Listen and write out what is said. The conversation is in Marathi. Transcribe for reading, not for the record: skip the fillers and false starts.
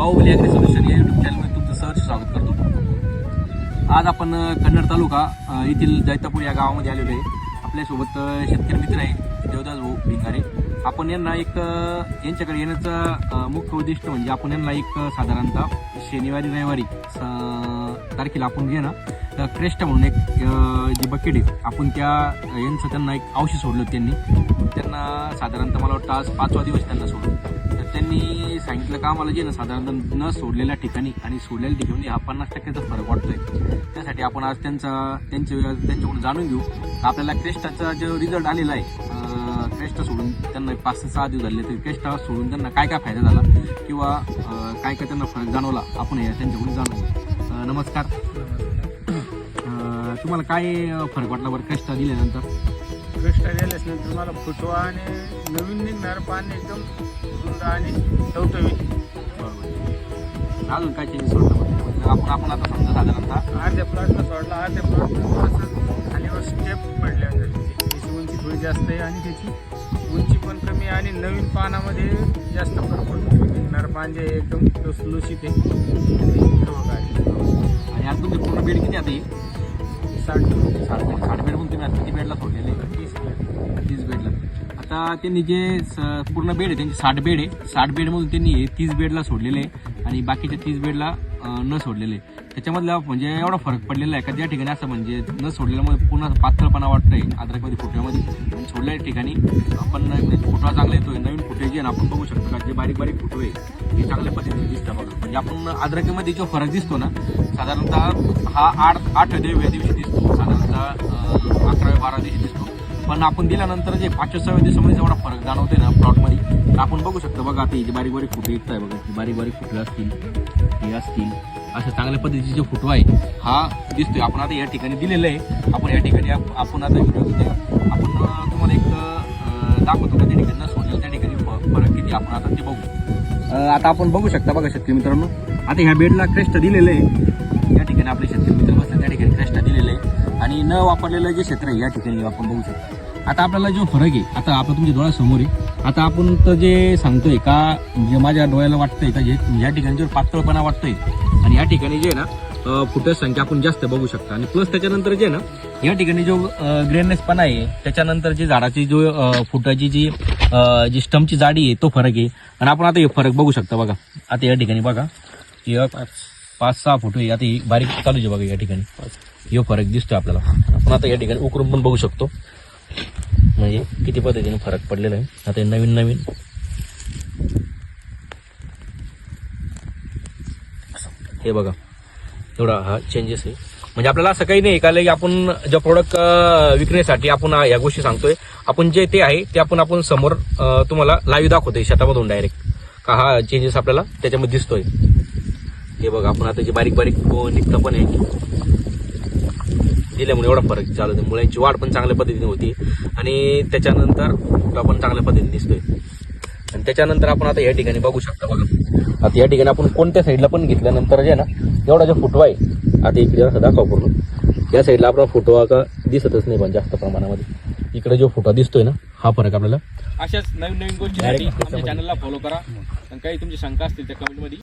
बाहुबली ॲग्री सोल्युशन या यूट्यूब चॅनलमध्ये तुमचं सहर्ष स्वागत करतो। आज आपण कन्नड तालुका येथील जैतापूर या गावामध्ये आलेलो आहे। आपल्यासोबत शेतकरी मित्र आहे देवदास भाऊ भिंगारे। आपण यांना यांच्याकडे येण्याचा मुख्य उद्दिष्ट म्हणजे आपण यांना साधारणतः शनिवारी रविवारी तारखेला आपण घे ना क्रेस्टा म्हणून एक जी बकेट आहे आपण त्यांना एक औषध सोडलं त्यांना साधारणतः मला वाटतं आज 5वा दिवस त्यांना सोडलं। तर त्यांनी सांगितलं का आम्हाला जे ना साधारणतः न सोडलेल्या ठिकाणी आणि सोडलेल्या ठिकाणी हा 50%चा फरक वाटतोय। त्यासाठी आपण आज त्यांच्याकडून जाणून घेऊ आपल्याला क्रेस्टाचा जो रिझल्ट आलेला आहे। क्रेस्टा सोडून त्यांना 5 ते 6 दिवस झाले तर क्रेस्टा सोडून त्यांना काय काय फायदा झाला किंवा काय काय त्यांना फरक जाणवला आपण त्यांच्याकडून जाणून। नमस्कार, तुम्हाला काय फरक वाटला बरं क्रेस्टा दिल्यानंतर? क्रेस्टा दिल्यानंतर मला फुटवा आणि नवीन निघणार पाणी एकदम रुंद आणि टवटवीत। बरोबर, अजून काय चेंजेस वाटलं आपण आता समजा साधारणतः अर्ध्या प्लॉटला सोडला, अर्ध्या प्लॉट थोडंसं खालीवर स्टेप पडल्या त्याची उंची थोडी जास्त आहे आणि त्याची उंची पण कमी आहे आणि नवीन पानामध्ये जास्त फरक पडतो। निघणार पान जे एकदम लुसलुशीत आहे आणि आज तुमचे पूर्ण बेड किती आता 60 बेड पण तुम्ही आता किती बेडला सोडलेले? 30 बेडला। आता त्यांनी जे पूर्ण बेड आहे त्यांचे 60 बेड आहे, 60 बेडमधून त्यांनी 30 बेडला सोडलेले आहे आणि बाकीचे 30 बेडला न सोडलेले। त्याच्यामधला म्हणजे एवढा फरक पडलेला आहे का ज्या ठिकाणी असं म्हणजे न सोडलेल्यामुळे पुन्हा पातळपणा वाटतंय अद्रकमध्ये फुटव्यामध्ये आणि सोडलेल्या ठिकाणी आपण फुटवा चांगला येतोय। नवीन फुटे जे आपण बघू शकतो का जे बारीक बारीक फुटवे हे चांगल्या पद्धतीने दिसतात बघा। म्हणजे आपण अद्रकीमध्ये जो फरक दिसतो ना साधारणतः हा 8व्या दिवशी दिसतो, साधारणतः 11व्या-12व्या दिवशी दिसतो। पण आपण दिल्यानंतर जे 5व्या-6व्या दिवसामध्ये जेवढा फरक जाणवतोय ना प्लॉटमध्ये तर आपण बघू शकतो बघा। आता हे बारीक बारीक फुटे येत आहे बघा, बारीक बारीक फुटवे असतील हे असतील अशा चांगल्या पद्धतीचे जो फुटवा आहे हा दिसतोय। आपण आता या ठिकाणी दिलेलं आहे। आपण या ठिकाणी आपण आता व्हिडिओ आपण तुम्हाला एक दाखवतो का त्या ठिकाणी न सोडलं त्या ठिकाणी फरक किती आपण आता ते बघू। आता आपण बघू शकता बघा शेतकरी मित्रांनो, आता ह्या बेडला क्रेस्टा दिलेलं आहे। या ठिकाणी आपले शेतकरी मित्र बसले त्या ठिकाणी क्रेस्टा दिलेलं आहे आणि न वापरलेलं जे क्षेत्र आहे या ठिकाणी आपण बघू शकतो। आता आपल्याला जो फरक आहे आता आपला तुमच्या डोळ्यासमोर आहे। आता आपण तर जे सांगतोय का म्हणजे माझ्या डोळ्याला वाटतंय का या ठिकाणी जो पातळपणा वाटतोय आणि या ठिकाणी जे आहे ना फुटाची संख्या आपण जास्त बघू शकता आणि प्लस त्याच्यानंतर जे ना या ठिकाणी जो ग्रेननेसपणा आहे त्याच्यानंतर जे झाडाची जो फुटाची जी स्टमची जाडी आहे तो फरक आहे आणि आपण आता हे फरक बघू शकता बघा। आता या ठिकाणी बघा 5-6 फूट आहे, आता ही बारीक चालू आहे बघा या ठिकाणी हे फरक दिसतोय आपल्याला। आपण आता या ठिकाणी उकरून पण बघू शकतो म्हणजे किती पद्धतीने फरक पडलेला आहे। आता नवीन हे बघा एवढा हा चेंजेस आहे। म्हणजे आपल्याला असं काही नाही का आपण जे प्रोडक्ट विकण्यासाठी आपण या गोष्टी सांगतोय, आपण जे ते आहे ते आपण समोर तुम्हाला लाईव्ह दाखवतोय शेतामधून डायरेक्ट का हा चेंजेस आपल्याला त्याच्यामध्ये दिसतोय। हे बघा आपण आता जे बारीक बारीक निघतं पण आहे दिल्यामुळे एवढा फरक चालू होतो। मुळ्यांची वाढ पण चांगल्या पद्धतीने होती आणि त्याच्यानंतर फुटवा पण चांगल्या पद्धतीने दिसतोय आणि त्याच्यानंतर आपण आता या ठिकाणी बघू शकता बघा। आता या ठिकाणी आपण कोणत्या साईडला पण घेतल्यानंतर जे ना एवढा जो फुटवा आहे आता इकडे असं दाखवा पूर्ण या साईडला आपला फुटवा का दिसतच नाही पण जास्त प्रमाणामध्ये इकडे जो फुटवा दिसतोय ना हा फरक आपल्याला। अशाच नवीन गोष्टीसाठी आमच्या चॅनलला फॉलो करा आणि काही तुमची शंका असतील त्या कमेंटमध्ये